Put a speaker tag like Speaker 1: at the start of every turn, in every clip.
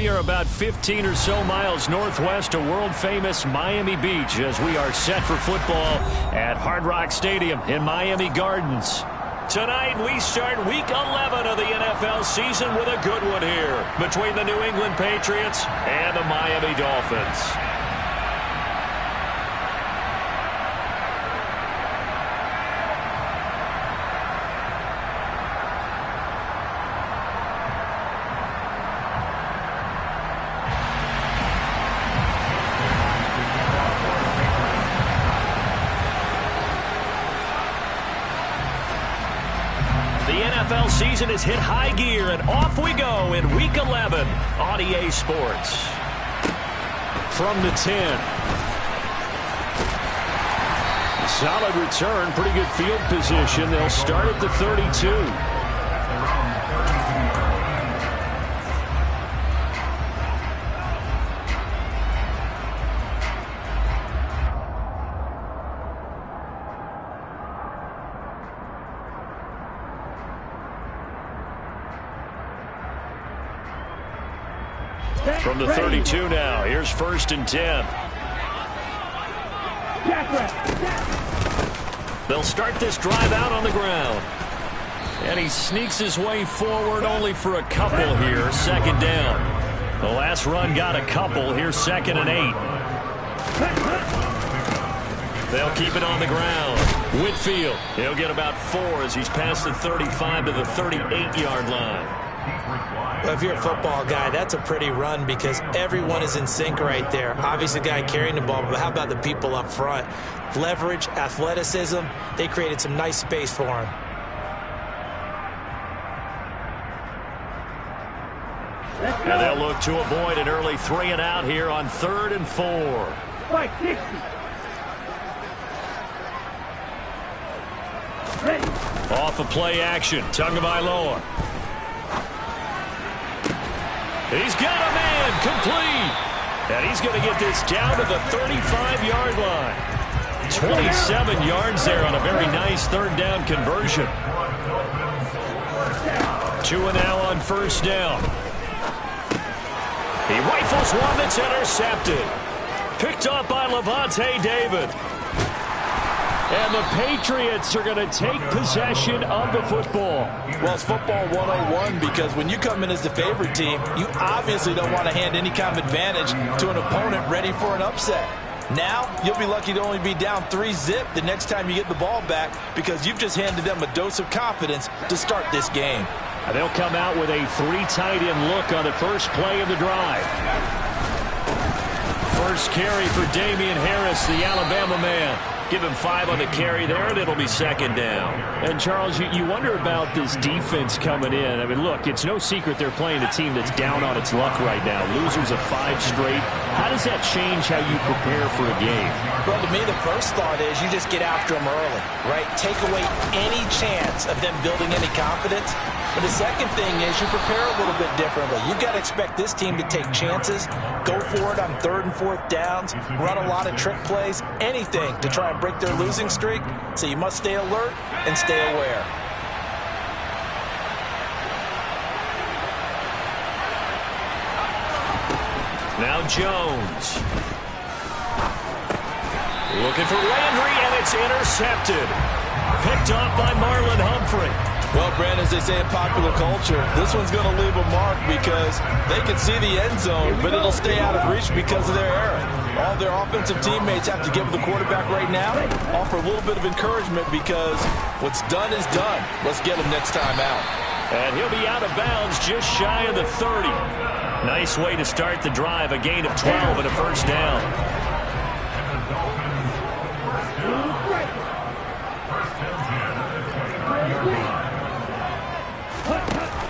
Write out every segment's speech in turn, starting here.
Speaker 1: We are about 15 or so miles northwest of world-famous Miami Beach as we are set for football at Hard Rock Stadium in Miami Gardens. Tonight, we start Week 11 of the NFL season with a good one here between the New England Patriots and the Miami Dolphins. Season has hit high gear, and off we go in Week 11 on EA Sports. From the 10. Solid return, pretty good field position. They'll start at the 32. From the 32 now, here's 1st and 10. They'll start this drive out on the ground. And he sneaks his way forward only for a couple here. 2nd down. The last run got a couple. Here's 2nd and 8. They'll keep it on the ground. Whitfield, he'll get about 4 as he's past the 35 to the 38-yard line.
Speaker 2: Well, if you're a football guy, that's a pretty run because everyone is in sync right there. Obviously, the guy carrying the ball, but how about the people up front? Leverage, athleticism, they created some nice space for him.
Speaker 1: And they'll look to avoid an early 3 and out here on 3rd and 4. Off of play action, Tagovailoa. He's got a man complete. And he's going to get this down to the 35-yard line. 27 yards there on a very nice 3rd down conversion. 2 and now on 1st down. He rifles one that's intercepted. Picked up by Levante David. And the Patriots are going to take possession of the football.
Speaker 3: Well, it's football 101 because when you come in as the favorite team, you obviously don't want to hand any kind of advantage to an opponent ready for an upset. Now, you'll be lucky to only be down 3-zip the next time you get the ball back because you've just handed them a dose of confidence to start this game.
Speaker 1: And they'll come out with a 3 tight end look on the first play of the drive. First carry for Damian Harris, the Alabama man. Give him 5 on the carry there, and it'll be 2nd down. And, Charles, you wonder about this defense coming in. I mean, look, it's no secret they're playing a team that's down on its luck right now. Losers of 5 straight. How does that change how you prepare for a game?
Speaker 2: Well, to me, the first thought is you just get after them early, right? Take away any chance of them building any confidence. But the second thing is you prepare a little bit differently. You've got to expect this team to take chances, go for it on 3rd and 4th downs, run a lot of trick plays, anything to try and break their losing streak. So you must stay alert and stay aware.
Speaker 1: Now Jones. Looking for Landry, and it's intercepted. Picked up by Marlon Humphrey.
Speaker 3: Well, Brandon, as they say in popular culture, this one's going to leave a mark because they can see the end zone, but it'll stay out of reach because of their error. All their offensive teammates have to give the quarterback right now, offer a little bit of encouragement because what's done is done. Let's get him next time out.
Speaker 1: And he'll be out of bounds just shy of the 30. Nice way to start the drive, a gain of 12 and a 1st down.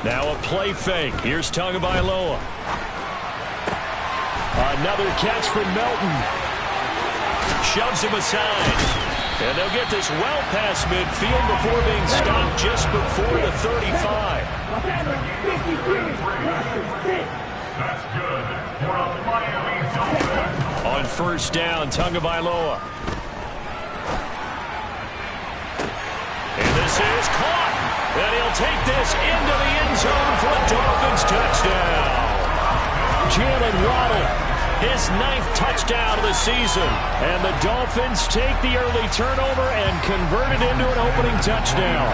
Speaker 1: Now a play fake. Here's Tagovailoa. Another catch from Melton. Shoves him aside. And they'll get this well past midfield before being stopped just before the 35. On 1st down, Tagovailoa. And this is caught. And he'll take this into the end zone for a Dolphins touchdown. Jalen Waddle. His 9th touchdown of the season. And the Dolphins take the early turnover and convert it into an opening touchdown.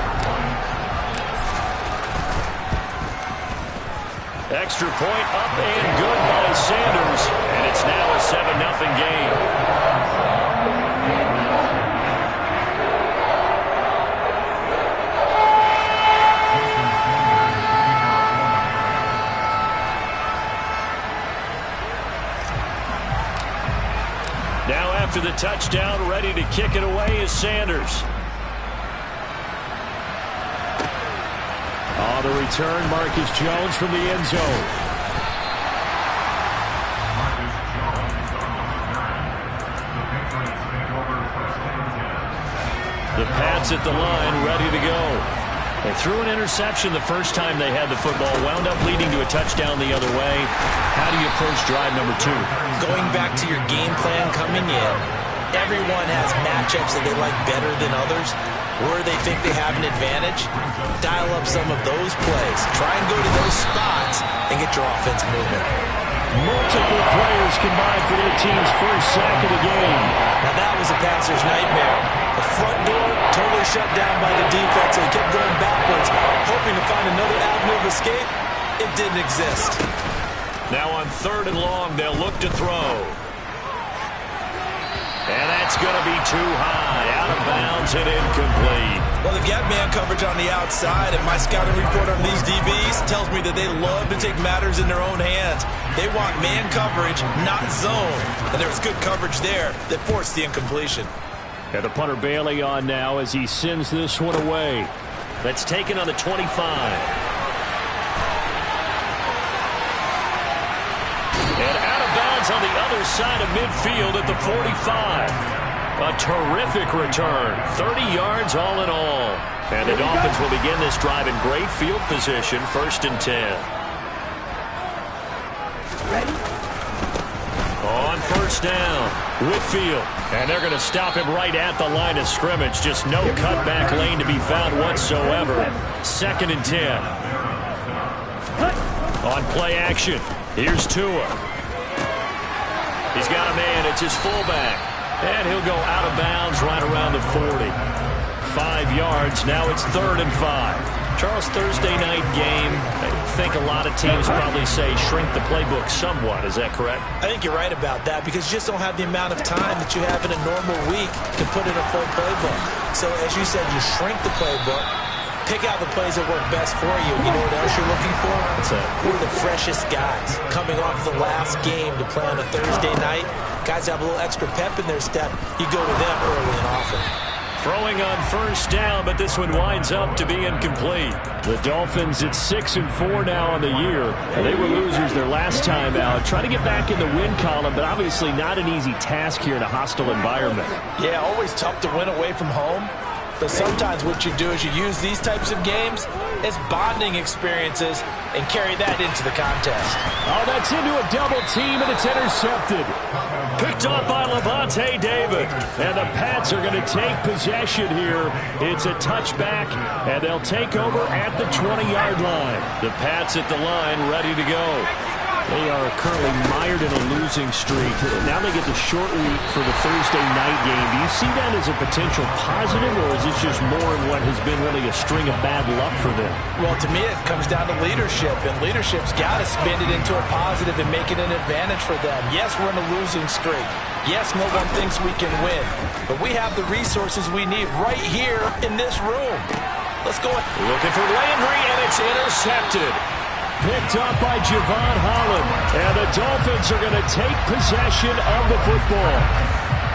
Speaker 1: Extra point up and good by Sanders. And it's now a 7-0 game. Now after the touchdown, ready to kick it away is Sanders. On the return, Marcus Jones from the end zone. The Pats at the line, ready to go. They threw an interception the first time they had the football, wound up leading to a touchdown the other way. How do you approach drive number 2?
Speaker 2: Going back to your game plan coming in, everyone has matchups that they like better than others. Where they think they have an advantage, dial up some of those plays. Try and go to those spots and get your offense moving.
Speaker 1: Multiple players combined for their team's first sack of the game.
Speaker 2: Now that was a passer's nightmare. The front door totally shut down by the defense, so he kept going backwards, hoping to find another avenue of escape. It didn't exist.
Speaker 1: Now on 3rd and long, they'll look to throw. And that's going to be too high, out of bounds and incomplete.
Speaker 2: Well, they've got man coverage on the outside, and my scouting report on these DBs tells me that they love to take matters in their own hands. They want man coverage, not zone. And there was good coverage there that forced the incompletion.
Speaker 1: And the punter Bailey on now as he sends this one away. That's taken on the 25. And out of bounds on the other side of midfield at the 45. A terrific return. 30 yards all in all. And the Dolphins will begin this drive in great field position, 1st and 10. On 1st down, Whitfield. And they're going to him right at the line of scrimmage. Just no cutback lane to be found whatsoever. 2nd and 10. On play action, here's Tua. He's got a man. It's his fullback. And he'll go out of bounds right around the 40. 5 yards. Now it's 3rd and 5. Charles, Thursday night game. I think a lot of teams probably say shrink the playbook somewhat. Is that correct?
Speaker 2: I think you're right about that because you just don't have the amount of time that you have in a normal week to put in a full playbook. So as you said, you shrink the playbook. Pick out the plays that work best for you. You know what else you're looking for? Who are the freshest guys coming off the last game to play on a Thursday night? Guys have a little extra pep in their step. You go to them early and often.
Speaker 1: Throwing on 1st down, but this one winds up to be incomplete. The Dolphins at 6-4 now on the year. They were losers their last time out. Trying to get back in the win column, but obviously not an easy task here in a hostile environment.
Speaker 2: Yeah, always tough to win away from home. But sometimes what you do is you use these types of games as bonding experiences and carry that into the contest.
Speaker 1: Oh, that's into a double team, and it's intercepted. Picked up by Levante David. And the Pats are going to take possession here. It's a touchback, and they'll take over at the 20-yard line. The Pats at the line, ready to go. They are currently mired in a losing streak. Now they get the short week for the Thursday night game. Do you see that as a potential positive, or is this just more in what has been really a string of bad luck for them?
Speaker 2: Well, to me, it comes down to leadership, and leadership's got to spin it into a positive and make it an advantage for them. Yes, we're in a losing streak. Yes, no one thinks we can win, but we have the resources we need right here in this room. Let's go.
Speaker 1: Looking for Landry, and it's intercepted. Picked up by Javon Holland. And the Dolphins are going to take possession of the football.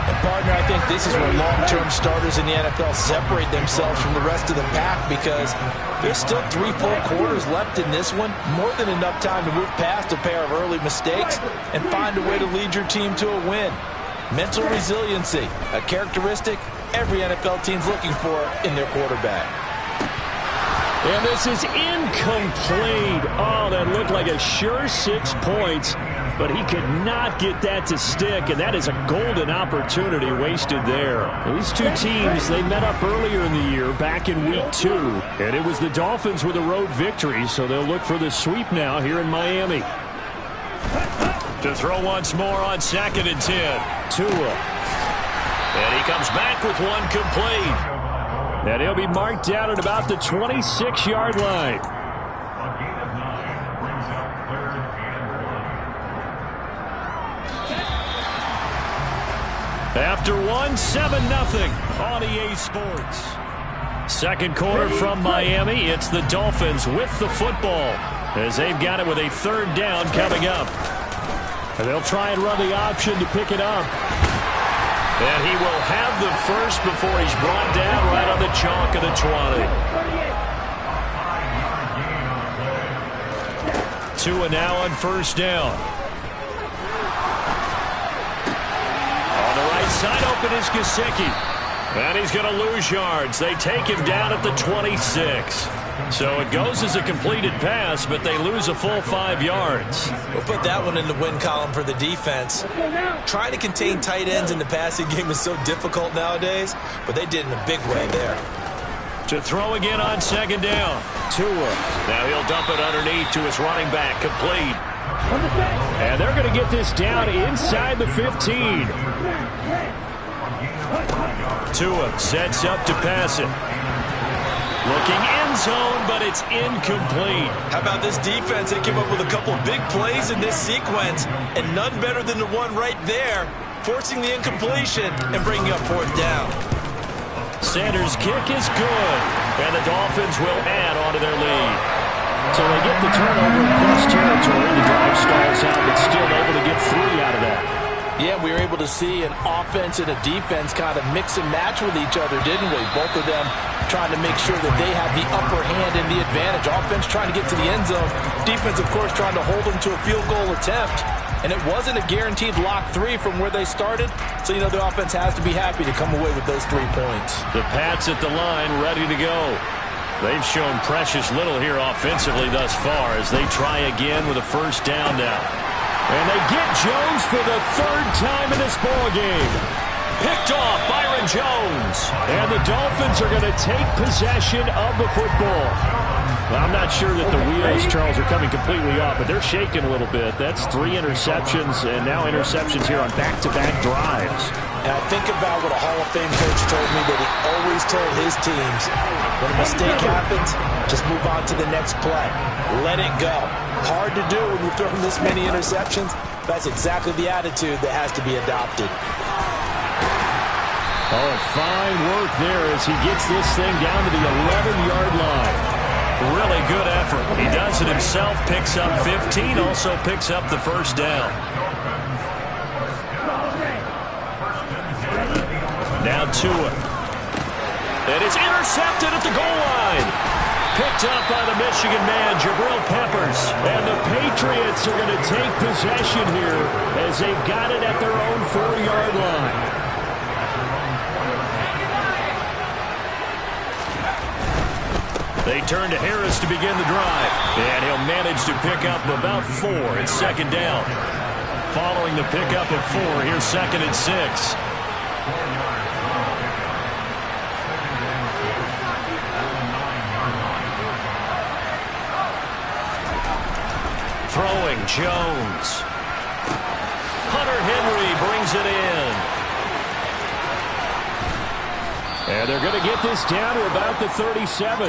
Speaker 2: And partner, I think this is where long-term starters in the NFL separate themselves from the rest of the pack because there's still 3 full quarters left in this one. More than enough time to move past a pair of early mistakes and find a way to lead your team to a win. Mental resiliency, a characteristic every NFL team's looking for in their quarterback.
Speaker 1: And this is incomplete. Oh, that looked like a sure 6 points, but he could not get that to stick, and that is a golden opportunity wasted there. These two teams, they met up earlier in the year, back in week 2, and it was the Dolphins with a road victory, so they'll look for the sweep now here in Miami. To throw once more on 2nd and 10. Tua. And he comes back with one complete. And he'll be marked down at about the 26-yard line. After 7-0 on EA Sports. Second quarter from Miami. It's the Dolphins with the football as they've got it with a 3rd down coming up. And they'll try and run the option to pick it up. And he will have the first before he's brought down right on the chalk of the 20. Tua now on 1st down. On the right side open is Gesicki. And he's going to lose yards. They take him down at the 26. So it goes as a completed pass, but they lose a full 5 yards.
Speaker 2: We'll put that one in the win column for the defense. Trying to contain tight ends in the passing game is so difficult nowadays, but they did in a big way there.
Speaker 1: To throw again on 2nd down. Tua. Now he'll dump it underneath to his running back. Complete. And they're going to get this down inside the 15. Tua sets up to pass it. Looking end zone, but it's incomplete.
Speaker 3: How about this defense? They came up with a couple of big plays in this sequence, and none better than the one right there, forcing the incompletion and bringing up 4th down.
Speaker 1: Sanders' kick is good, and the Dolphins will add on to their lead. So they get the turnover in plus territory. The drive stalls out, but still able to get 3 out of that.
Speaker 2: Yeah, we were able to see an offense and a defense kind of mix and match with each other, didn't we? Both of them trying to make sure that they have the upper hand and the advantage. Offense trying to get to the end zone. Defense, of course, trying to hold them to a field goal attempt. And it wasn't a guaranteed lock 3 from where they started. So, the offense has to be happy to come away with those 3 points.
Speaker 1: The Pats at the line ready to go. They've shown precious little here offensively thus far as they try again with a 1st down now. And they get Jones for the 3rd time in this ballgame. Picked off Byron Jones. And the Dolphins are going to take possession of the football. Well, I'm not sure that the wheels, Charles, are coming completely off, but they're shaking a little bit. That's 3 interceptions, and now interceptions here on back-to-back drives.
Speaker 2: And I think about what a Hall of Fame coach told me that he always told his teams, when a mistake happens, just move on to the next play. Let it go. Hard to do when you're throwing this many interceptions. That's exactly the attitude that has to be adopted.
Speaker 1: Oh, fine work there as he gets this thing down to the 11-yard line. Really good effort. He does it himself, picks up 15, also picks up the 1st down. Now Tua. And it's intercepted at the goal line. Picked up by the Michigan man, Jabril Peppers. And the Patriots are going to take possession here as they've got it at their own 4-yard line. They turn to Harris to begin the drive. And he'll manage to pick up about 4. It's 2nd down. Following the pickup of 4, here's 2nd and 6. Throwing Jones. Hunter Henry brings it in. And they're going to get this down to about the 37.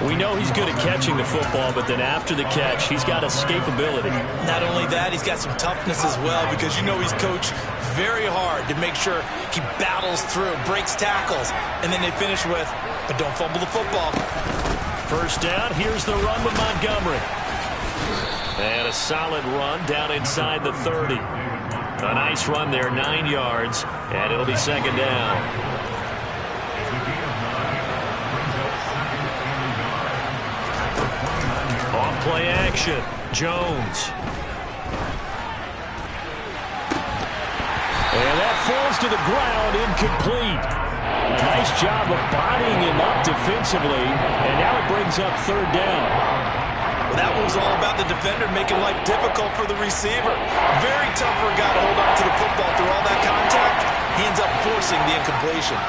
Speaker 1: We know he's good at catching the football, but then after the catch, he's got escapability.
Speaker 2: Not only that, he's got some toughness as well because he's coached very hard to make sure he battles through, breaks tackles, and then they finish with, but don't fumble the football.
Speaker 1: 1st down, here's the run with Montgomery. And a solid run down inside the 30. A nice run there, 9 yards, and it'll be 2nd down. Off play action, Jones. And that falls to the ground, incomplete. A nice job of bodying him up defensively, and now it brings up 3rd down.
Speaker 3: That one was all about the defender making life difficult for the receiver. Very tough for a guy to hold on to the football through all that contact. He ends up forcing the incompletion.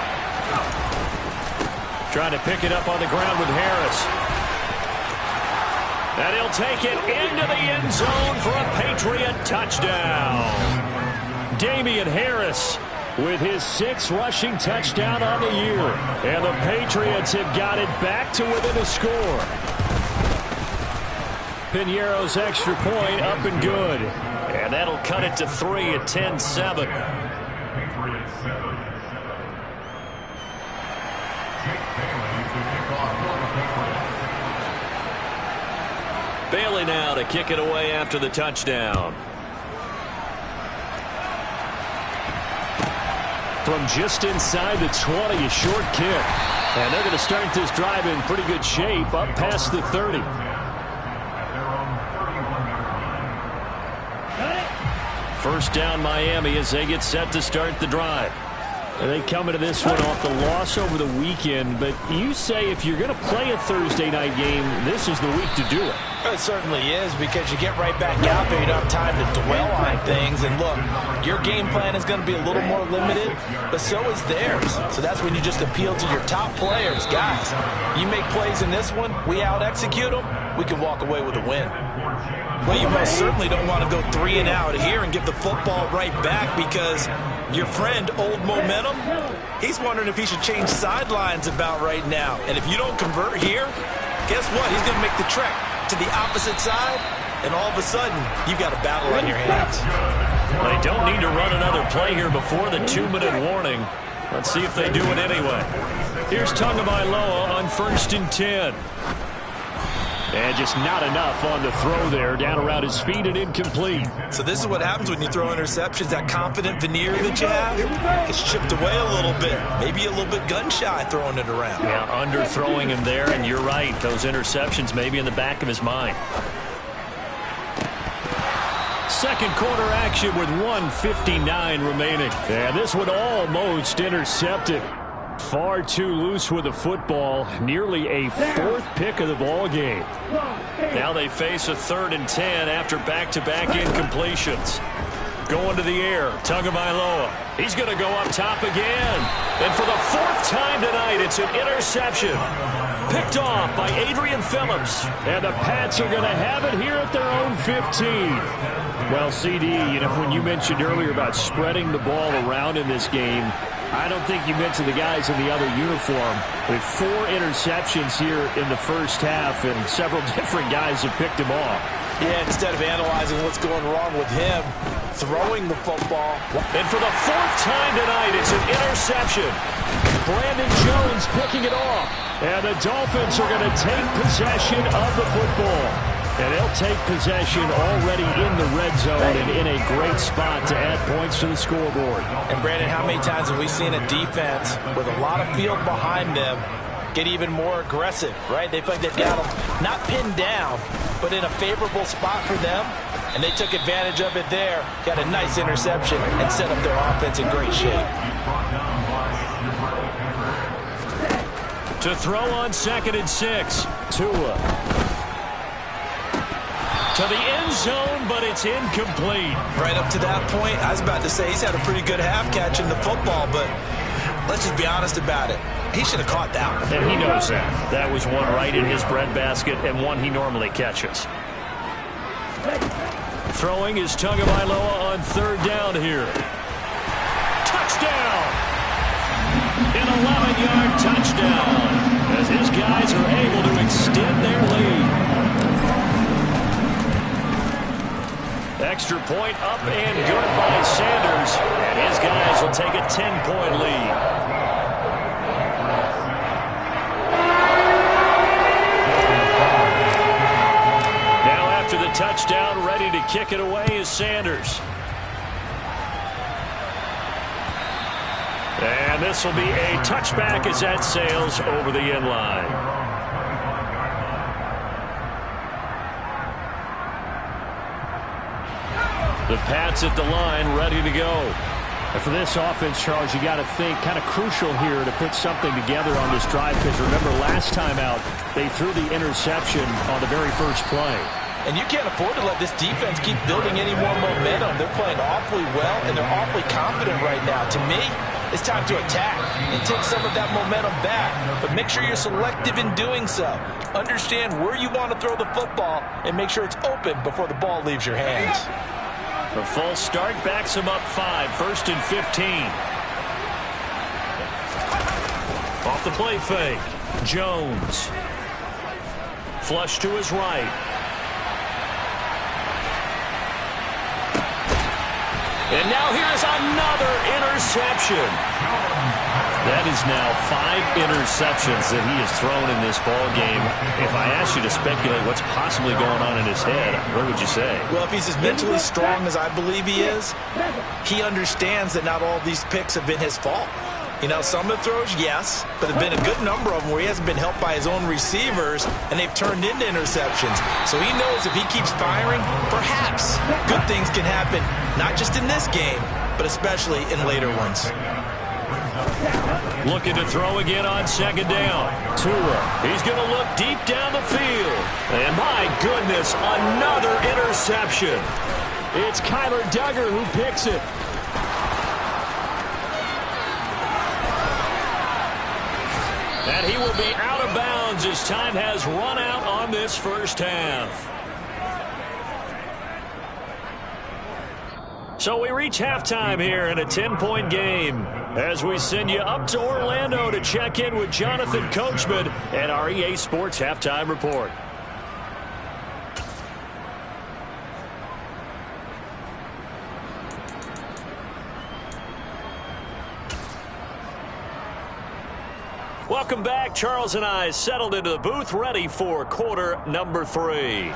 Speaker 1: Trying to pick it up on the ground with Harris. And he'll take it into the end zone for a Patriot touchdown. Damian Harris with his 6th rushing touchdown on the year. And the Patriots have got it back to within a score. Piñeiro's extra point up and good. And that'll cut it to 3 at 10-7. Bailey now to kick it away after the touchdown. From just inside the 20, a short kick. And they're going to start this drive in pretty good shape, up past the 30. First down Miami as they get set to start the drive. And they come into this one off the loss over the weekend, but you say if you're going to play a Thursday night game, this is the week to do it.
Speaker 2: It certainly is, because you get right back out there. You don't have time to dwell on things. And look, your game plan is going to be a little more limited, but so is theirs. So that's when you just appeal to your top players. Guys, you make plays in this one, we out-execute them, we can walk away with a win. Well, you most certainly don't want to go 3 and out here and give the football right back, because your friend, Old Momentum, he's wondering if he should change sidelines about right now. And if you don't convert here, guess what? He's going to make the trek to the opposite side, and all of a sudden, you've got a battle on your hands.
Speaker 1: They don't need to run another play here before the 2-minute warning. Let's see if they do it anyway. Here's Tagovailoa on 1st and 10. And just not enough on the throw there. Down around his feet and incomplete.
Speaker 2: So this is what happens when you throw interceptions. That confident veneer that you have gets chipped away a little bit. Maybe a little bit gun-shy throwing it around.
Speaker 1: Yeah, underthrowing him there, and you're right. Those interceptions maybe in the back of his mind. Second quarter action with 1:59 remaining. And this one almost intercepted. Far too loose with the football. Nearly a 4th pick of the ball game. Now they face a 3rd and 10 after back-to-back incompletions. Going to the air, Tagovailoa. He's going to go up top again. And for the 4th time tonight, it's an interception. Picked off by Adrian Phillips. And the Pats are going to have it here at their own 15. Well, CD, you know, when you mentioned earlier about spreading the ball around in this game, I don't think you mentioned the guys in the other uniform. With 4 interceptions here in the first half, and several different guys have picked him off.
Speaker 2: Yeah, instead of analyzing what's going wrong with him, throwing the football.
Speaker 1: And for the 4th time tonight, it's an interception. Brandon Jones picking it off. And the Dolphins are going to take possession of the football. And they'll take possession already in the red zone and in a great spot to add points to the scoreboard.
Speaker 2: And, Brandon, how many times have we seen a defense with a lot of field behind them get even more aggressive, right? They feel like they've got them not pinned down, but in a favorable spot for them, and they took advantage of it there, got a nice interception, and set up their offense in great shape.
Speaker 1: To throw on 2nd and 6, Tua. To the end zone, but it's incomplete.
Speaker 2: Right up to that point, I was about to say he's had a pretty good half catching the football, but let's just be honest about it. He should have caught that one.
Speaker 1: And he knows that. That was one right in his breadbasket and one he normally catches. Throwing is Tagovailoa on 3rd down here. Touchdown! An 11-yard touchdown as his guys are able to extend their lead. Extra point up and good by Sanders. And his guys will take a 10-point lead. Now after the touchdown, ready to kick it away is Sanders. And this will be a touchback as that sails over the end line. The Pats at the line, ready to go. And for this offense, Charles, you got to think kind of crucial here to put something together on this drive, because remember last time out, they threw the interception on the very first play.
Speaker 2: And you can't afford to let this defense keep building any more momentum. They're playing awfully well, and they're awfully confident right now. To me, it's time to attack and take some of that momentum back. But make sure you're selective in doing so. Understand where you want to throw the football and make sure it's open before the ball leaves your hands.
Speaker 1: A false start backs him up 5, 1st and 15. Off the play fake. Jones. Flush to his right. And now here's another interception. That is now 5 interceptions that he has thrown in this ball game. If I asked you to speculate what's possibly going on in his head, what would you say?
Speaker 2: Well, if he's as mentally strong as I believe he is, he understands that not all of these picks have been his fault. You know, some of the throws, yes, but there have been a good number of them where he hasn't been helped by his own receivers, and they've turned into interceptions. So he knows if he keeps firing, perhaps good things can happen, not just in this game, but especially in later ones.
Speaker 1: Looking to throw again on 2nd down. Tua, he's going to look deep down the field. And my goodness, another interception. It's Kyler Duggar who picks it. And he will be out of bounds as time has run out on this first half. So we reach halftime here in a 10-point game as we send you up to Orlando to check in with Jonathan Coachman and our EA Sports Halftime Report. Welcome back. Charles and I settled into the booth, ready for quarter number 3.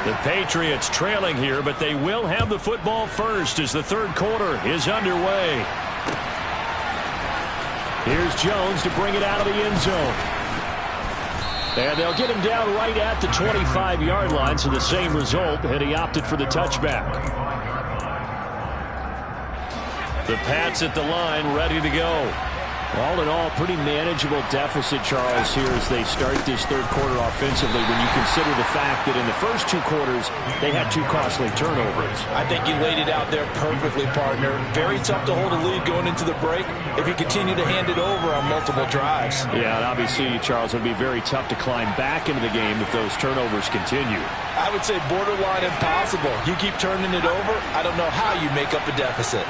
Speaker 1: The Patriots trailing here, but they will have the football first as the 3rd quarter is underway. Here's Jones to bring it out of the end zone. And they'll get him down right at the 25-yard line, so the same result, and he opted for the touchback. The Pats at the line, ready to go. All in all, pretty manageable deficit, Charles, here as they start this 3rd quarter offensively when you consider the fact that in the first 2 quarters, they had 2 costly turnovers.
Speaker 2: I think you laid it out there perfectly, partner. Very tough to hold a lead going into the break if you continue to hand it over on multiple drives.
Speaker 1: Yeah, and obviously, Charles, it would be very tough to climb back into the game if those turnovers continue.
Speaker 2: I would say borderline impossible. You keep turning it over, I don't know how you make up a deficit.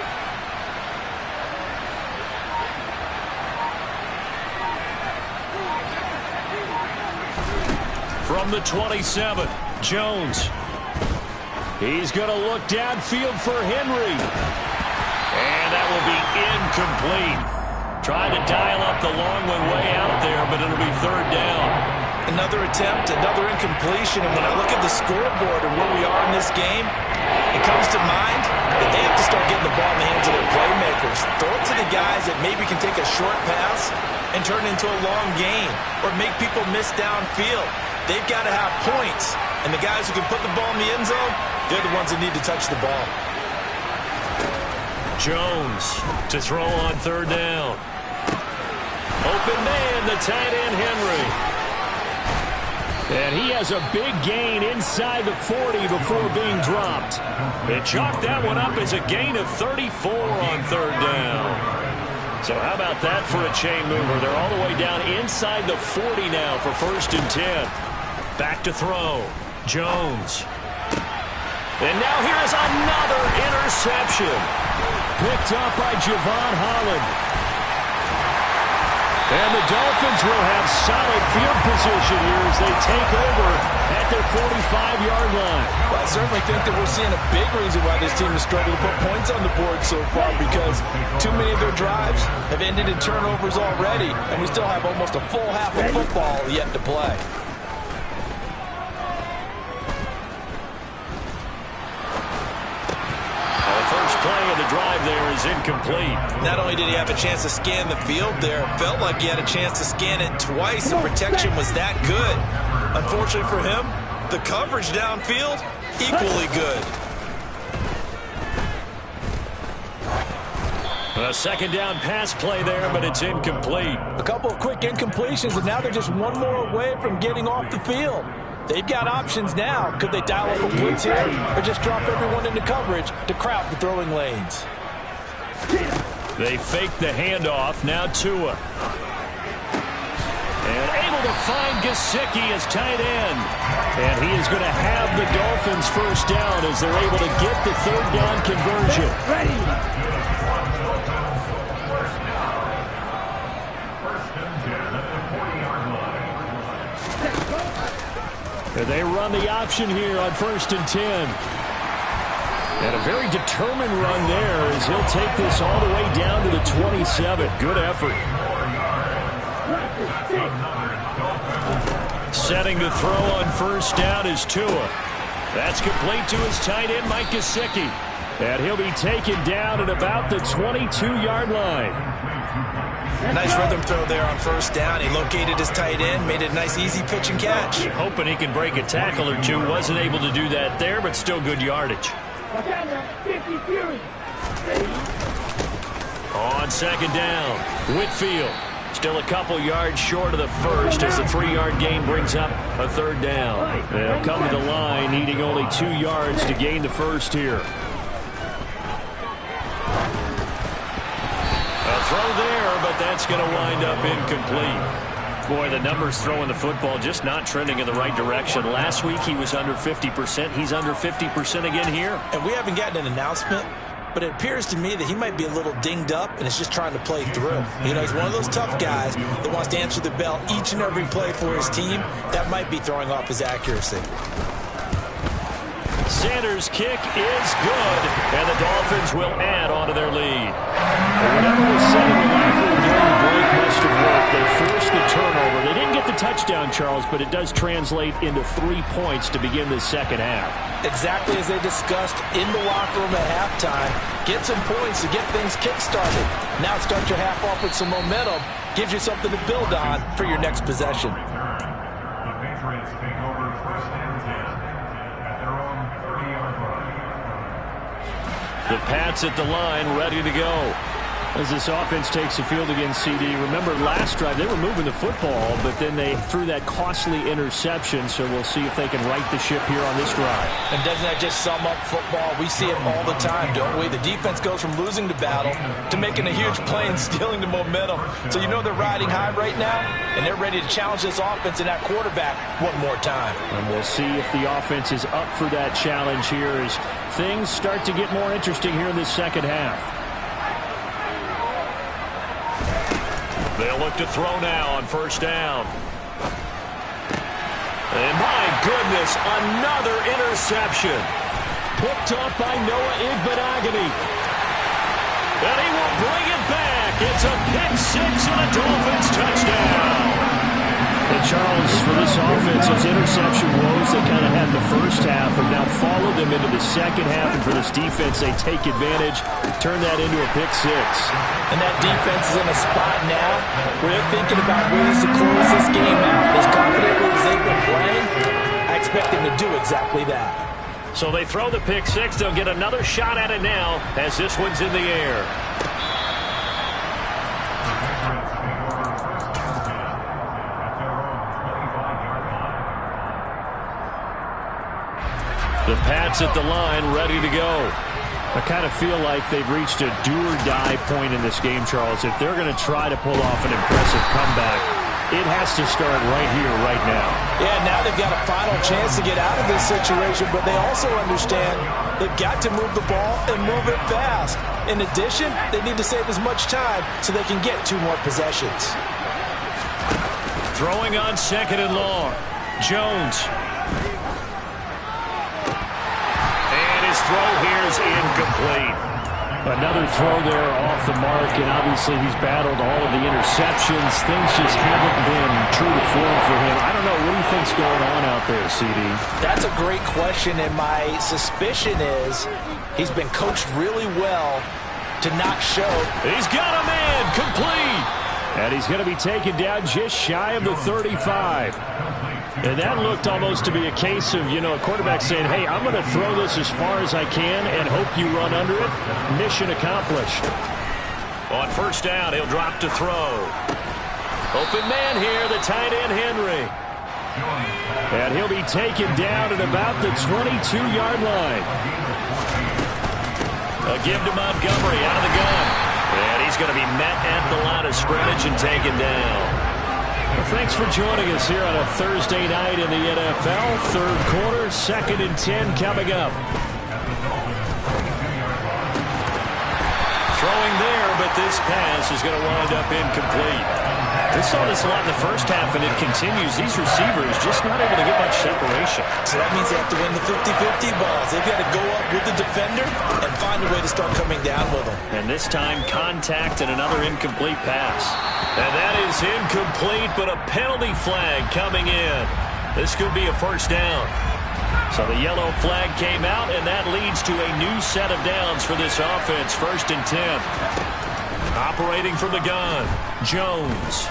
Speaker 1: From the 27, Jones. He's going to look downfield for Henry. And that will be incomplete. Trying to dial up the long one way out there, but it'll be 3rd down.
Speaker 2: Another attempt, another incompletion. And when I look at the scoreboard and where we are in this game, it comes to mind that they have to start getting the ball in the hands of their playmakers. Throw it to the guys that maybe can take a short pass and turn it into a long gain or make people miss downfield. They've got to have points, and the guys who can put the ball in the end zone, they're the ones that need to touch the ball.
Speaker 1: Jones to throw on 3rd down. Open man, the tight end, Henry. And he has a big gain inside the 40 before being dropped. And chalked that one up as a gain of 34 on 3rd down. So how about that for a chain mover? They're all the way down inside the 40 now for 1st and 10. Back to throw. Jones. And now here's another interception. Picked up by Javon Holland. And the Dolphins will have solid field position here as they take over at their 45-yard line.
Speaker 2: Well, I certainly think that we're seeing a big reason why this team has struggled to put points on the board so far, because too many of their drives have ended in turnovers already, and we still have almost a full half of football yet to play.
Speaker 1: Play of the drive there is incomplete.
Speaker 2: Not only did he have a chance to scan the field there, it felt like he had a chance to scan it twice. The protection was that good. Unfortunately for him, the coverage downfield, equally good.
Speaker 1: A 2nd down pass play there, but it's incomplete.
Speaker 2: A couple of quick incompletions, and now they're just one more away from getting off the field. They've got options now. Could they dial up a blitz here or just drop everyone into coverage to crowd the throwing lanes?
Speaker 1: They fake the handoff. Now Tua. And able to find Gesicki as tight end. And he is going to have the Dolphins first down as they're able to get the third down conversion. And they run the option here on 1st and 10. And a very determined run there as he'll take this all the way down to the 27. Good effort. Setting to throw on 1st down is Tua. That's complete to his tight end, Mike Gesicki. And he'll be taken down at about the 22-yard line.
Speaker 2: Nice rhythm throw there on 1st down. He located his tight end, made it a nice easy pitch and catch.
Speaker 1: Hoping he can break a tackle or two. Wasn't able to do that there, but still good yardage. On 2nd down, Whitfield. Still a couple yards short of the first as the 3-yard gain brings up a 3rd down. They'll come to the line, needing only 2 yards to gain the first here. A throw there, but that's going to wind up incomplete. Boy, the numbers throwing the football just not trending in the right direction. Last week he was under 50%. He's under 50% again here.
Speaker 2: And we haven't gotten an announcement, but it appears to me that he might be a little dinged up and is just trying to play through. You know, he's one of those tough guys that wants to answer the bell each and every play for his team. That might be throwing off his accuracy.
Speaker 1: Sanders' kick is good, and the Dolphins will add on to their lead. Whatever was said in the locker room during the break must have worked. They forced the turnover. They didn't get the touchdown, Charles, but it does translate into 3 points to begin the second half.
Speaker 2: Exactly as they discussed in the locker room at halftime. Get some points to get things kick-started. Now start your half off with some momentum. Gives you something to build on for your next possession.
Speaker 4: The Patriots take over 1st and 10 at their own 30-yard line.
Speaker 1: The Pats at the line, ready to go. As this offense takes the field against CD. Remember, last drive, they were moving the football, but then they threw that costly interception, so we'll see if they can right the ship here on this drive.
Speaker 2: And doesn't that just sum up football? We see it all the time, don't we? The defense goes from losing the battle to making a huge play and stealing the momentum. So you know they're riding high right now, and they're ready to challenge this offense and that quarterback one more time.
Speaker 1: And we'll see if the offense is up for that challenge here as things start to get more interesting here in this second half. They'll look to throw now on 1st down. And my goodness, another interception. Picked off by Noah Igbenogany. And he will bring it back. It's a pick 6 and a Dolphins touchdown. And Charles, for this offense, those interception woes they kind of had in the first half have now followed them into the second half. And for this defense, they take advantage, turn that into a pick 6.
Speaker 2: And that defense is in a spot now where they're thinking about ways to close this game out. As confidently as they've been playing, I expect them to do exactly that.
Speaker 1: So they throw the pick 6. They'll get another shot at it now as this one's in the air. The Pats at the line, ready to go. I kind of feel like they've reached a do-or-die point in this game, Charles. If they're going to try to pull off an impressive comeback, it has to start right here, right now.
Speaker 2: Yeah, now they've got a final chance to get out of this situation, but they also understand they've got to move the ball and move it fast. In addition, they need to save as much time so they can get 2 more possessions.
Speaker 1: Throwing on 2nd and long. Jones. His throw here is incomplete. Another throw there off the mark, and obviously he's battled all of the interceptions. Things just haven't been true to form for him. I don't know. What do you think's going on out there, CD?
Speaker 2: That's a great question, and my suspicion is he's been coached really well to not show.
Speaker 1: He's got a man complete. And he's going to be taken down just shy of the 35. And that looked almost to be a case of, you know, a quarterback saying, hey, I'm going to throw this as far as I can and hope you run under it. Mission accomplished. On 1st down, he'll drop to throw. Open man here, the tight end, Henry. And he'll be taken down at about the 22-yard line. A give to Montgomery out of the gun. And he's going to be met at the line of scrimmage and taken down. Well, thanks for joining us here on a Thursday night in the NFL. Third quarter, 2nd and 10 coming up. Throwing there, but this pass is going to wind up incomplete. We saw this a lot in the first half, and it continues. These receivers just not able to get much separation.
Speaker 2: So that means they have to win the 50-50 balls. They've got to go up with the defender and find a way to start coming down with them.
Speaker 1: And this time, contact and another incomplete pass. And that is incomplete, but a penalty flag coming in. This could be a first down. So the yellow flag came out, and that leads to a new set of downs for this offense. 1st and 10. Operating from the gun, Jones.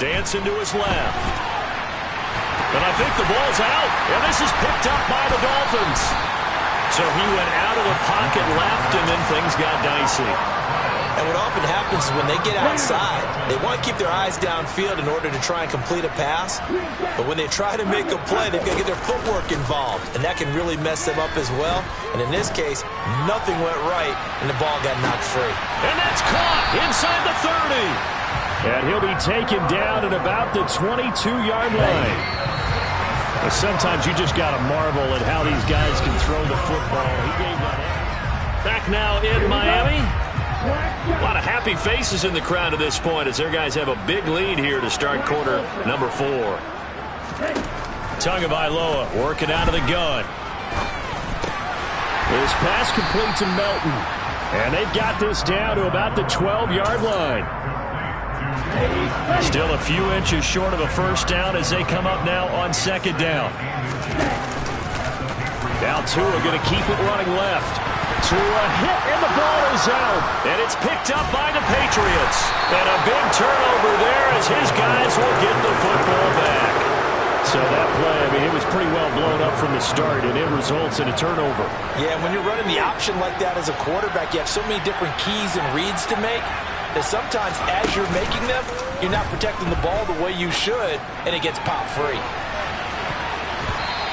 Speaker 1: Dancing to his left. And I think the ball's out. And this is picked up by the Dolphins. So he went out of the pocket left, and then things got dicey.
Speaker 2: And what often happens is when they get outside, they want to keep their eyes downfield in order to try and complete a pass. But when they try to make a play, they've got to get their footwork involved. And that can really mess them up as well. And in this case, nothing went right, and the ball got knocked free.
Speaker 1: And that's caught inside the 30. And he'll be taken down at about the 22-yard line. But sometimes you just got to marvel at how these guys can throw the football. He gave that. Back now in Miami. A lot of happy faces in the crowd at this point as their guys have a big lead here to start quarter number 4. Tagovailoa working out of the gun. This pass complete to Melton. And they've got this down to about the 12-yard line. Still a few inches short of a first down as they come up now on 2nd down. Now Tua going to keep it running left. Tua hit and the ball is out. And it's picked up by the Patriots. And a big turnover there as his guys will get the football back. So that play, I mean, it was pretty well blown up from the start, and it results in a turnover.
Speaker 2: Yeah, when you're running the option like that as a quarterback, you have so many different keys and reads to make that sometimes as you're making them, you're not protecting the ball the way you should, and it gets popped free.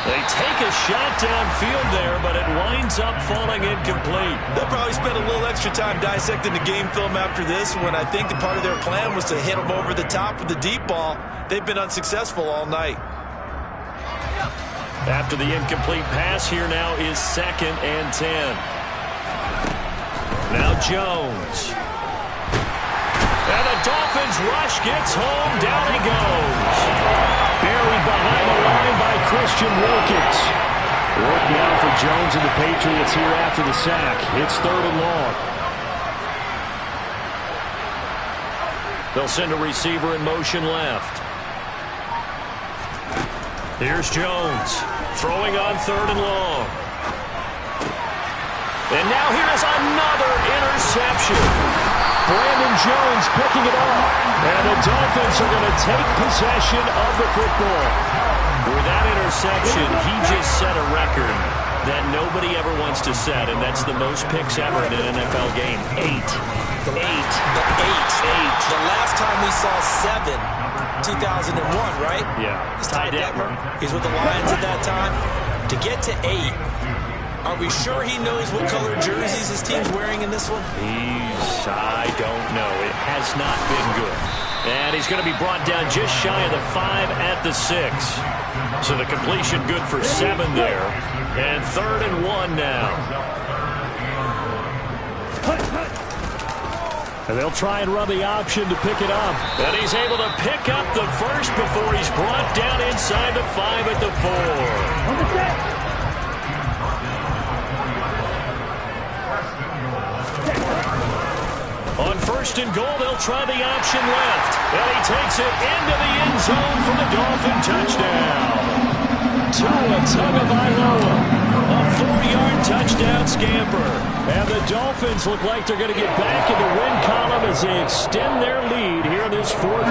Speaker 1: They take a shot downfield there, but it winds up falling incomplete.
Speaker 3: They'll probably spend a little extra time dissecting the game film after this one. I think that part of their plan was to hit them over the top with the deep ball. They've been unsuccessful all night.
Speaker 1: After the incomplete pass, here now is 2nd and 10. Now Jones. And the Dolphins rush gets home. Down he goes. Buried behind the line by Christian Wilkins. Work now for Jones and the Patriots here after the sack. It's 3rd and long. They'll send a receiver in motion left. Here's Jones. Throwing on 3rd and long. And now here's another interception. Brandon Jones picking it up. And the Dolphins are going to take possession of the football. With that interception, he just set a record that nobody ever wants to set, and that's the most picks ever in an NFL game. 8.
Speaker 2: The last time we saw 7, 2001, right?
Speaker 1: Yeah.
Speaker 2: He's Ty Detmer. He's with the Lions at that time. To get to 8, are we sure he knows what color jerseys his team's wearing in this one?
Speaker 1: I don't know. It has not been good. And he's going to be brought down just shy of the 5 at the 6. So the completion good for 7 there. And 3rd and 1 now. And they'll try and run the option to pick it up. And he's able to pick up the first before he's brought down inside the 5 at the 4. On 1st and goal, they'll try the option left. And he takes it into the end zone for the Dolphin touchdown. Tagovailoa, a 4-yard touchdown scamper. And the Dolphins look like they're going to get back in the win column as they extend their lead here in this 4th quarter.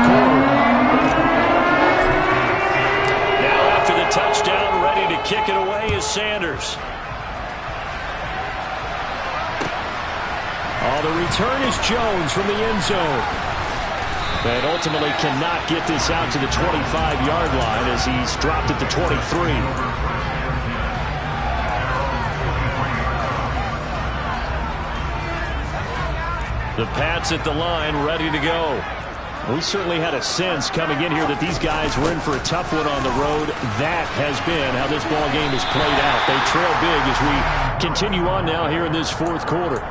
Speaker 1: Now after the touchdown, ready to kick it away is Sanders. Oh, the return is Jones from the end zone. And ultimately cannot get this out to the 25-yard line as he's dropped at the 23. The Pats at the line, ready to go. We certainly had a sense coming in here that these guys were in for a tough one on the road. That has been how this ball game has played out. They trail big as we continue on now here in this fourth quarter.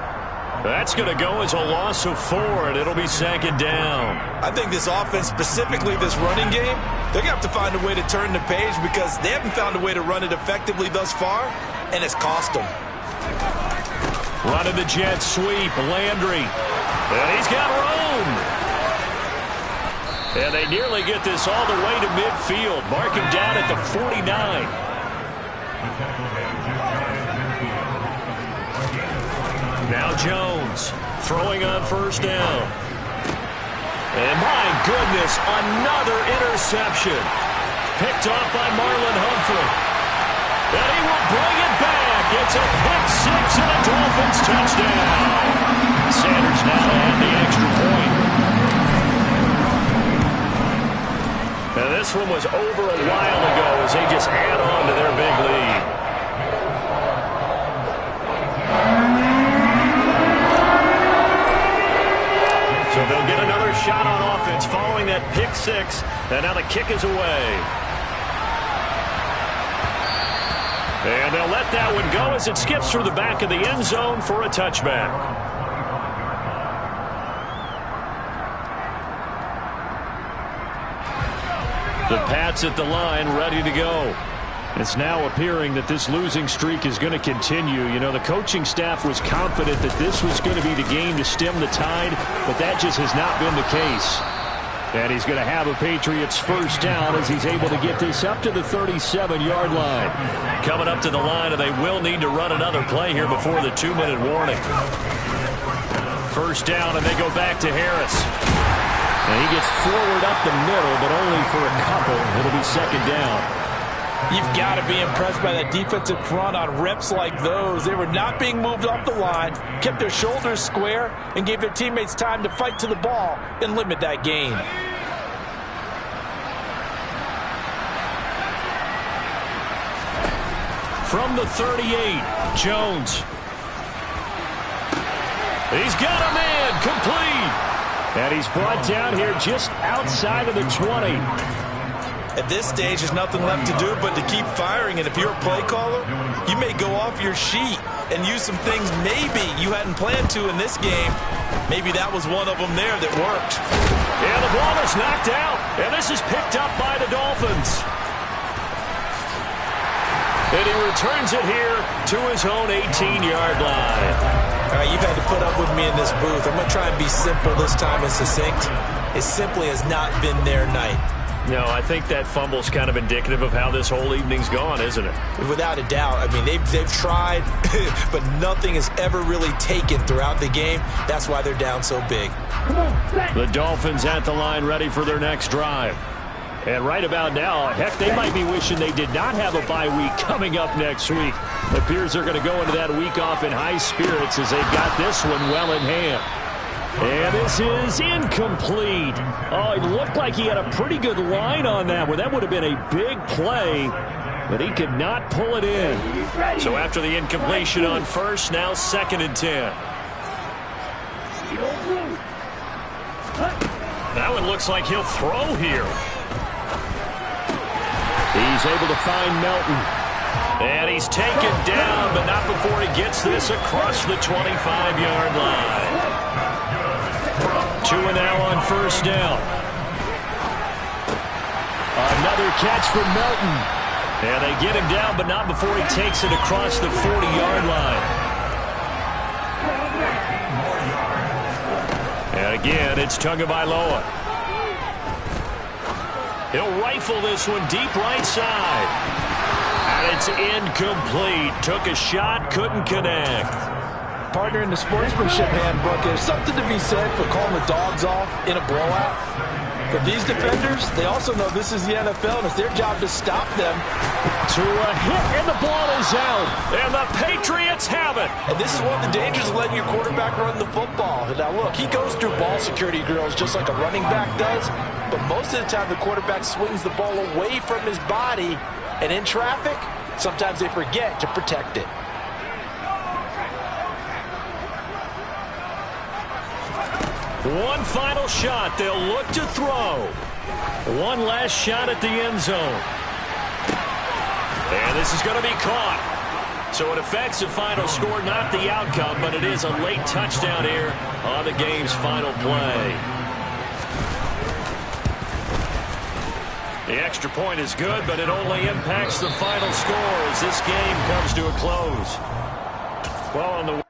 Speaker 1: That's going to go as a loss of 4, and it'll be second down.
Speaker 2: I think this offense, specifically this running game, they're going to have to find a way to turn the page because they haven't found a way to run it effectively thus far, and it's cost them.
Speaker 1: Running the jet sweep, Landry. And he's got room. And they nearly get this all the way to midfield. Mark him down at the 49. Now Jones throwing on first down. And my goodness, another interception. Picked off by Marlon Humphrey. And he will bring it back. It's a pick 6 and a Dolphins touchdown. Sanders now at the extra point. Now this one was over a while ago as they just add on to their big lead. So they'll get another shot on offense following that pick 6. And now the kick is away. And they'll let that one go as it skips through the back of the end zone for a touchback. The Pats at the line, ready to go. It's now appearing that this losing streak is going to continue. You know, the coaching staff was confident that this was going to be the game to stem the tide, but that just has not been the case. And he's going to have a Patriots first down as he's able to get this up to the 37-yard line. Coming up to the line, and they will need to run another play here before the 2-minute warning. First down, and they go back to Harris. And he gets forward up the middle, but only for a couple. It'll be second down.
Speaker 2: You've got to be impressed by that defensive front on reps like those. They were not being moved off the line, kept their shoulders square, and gave their teammates time to fight to the ball and limit that gain.
Speaker 1: From the 38, Jones. He's got a man, complete. And he's brought down here just outside of the 20.
Speaker 2: At this stage, there's nothing left to do but to keep firing. And if you're a play caller, you may go off your sheet and use some things maybe you hadn't planned to in this game. Maybe that was one of them there that worked.
Speaker 1: And the ball is knocked out. And this is picked up by the Dolphins. And he returns it here to his own 18-yard line.
Speaker 2: All right, you've had to put up with me in this booth. I'm going to try and be simple this time and succinct. It simply has not been their night.
Speaker 1: No, I think that fumble's kind of indicative of how this whole evening's gone, isn't it?
Speaker 2: Without a doubt. I mean, they've tried, but nothing has ever really taken throughout the game. That's why they're down so big.
Speaker 1: The Dolphins at the line, ready for their next drive. And right about now, heck, they might be wishing they did not have a bye week coming up next week. It appears they're going to go into that week off in high spirits as they've got this one well in hand. And this is incomplete. Oh, it looked like he had a pretty good line on that one. That would have been a big play, but he could not pull it in. So after the incompletion on first, now 2nd and 10. That one looks like he'll throw here. He's able to find Melton. And he's taken down, but not before he gets this across the 25-yard line. 2 now on first down. Another catch from Melton. And they get him down, but not before he takes it across the 40-yard line. And again, it's Tagovailoa. He'll rifle this one deep right side. And it's incomplete. Took a shot, couldn't connect.
Speaker 2: Partner, in the sportsmanship handbook, there's something to be said for calling the dogs off in a blowout.
Speaker 3: But these defenders, they also know this is the NFL, and it's their job to stop them.
Speaker 1: To a hit, and the ball is out. And the Patriots have it.
Speaker 3: And this is one of the dangers of letting your quarterback run the football. Now, look, he goes through ball security drills just like a running back does. But most of the time, the quarterback swings the ball away from his body. And in traffic, sometimes they forget to protect it.
Speaker 1: One final shot. They'll look to throw. One last shot at the end zone. And this is going to be caught. So it affects the final score, not the outcome, but it is a late touchdown here on the game's final play. The extra point is good, but it only impacts the final score as this game comes to a close. Well, on the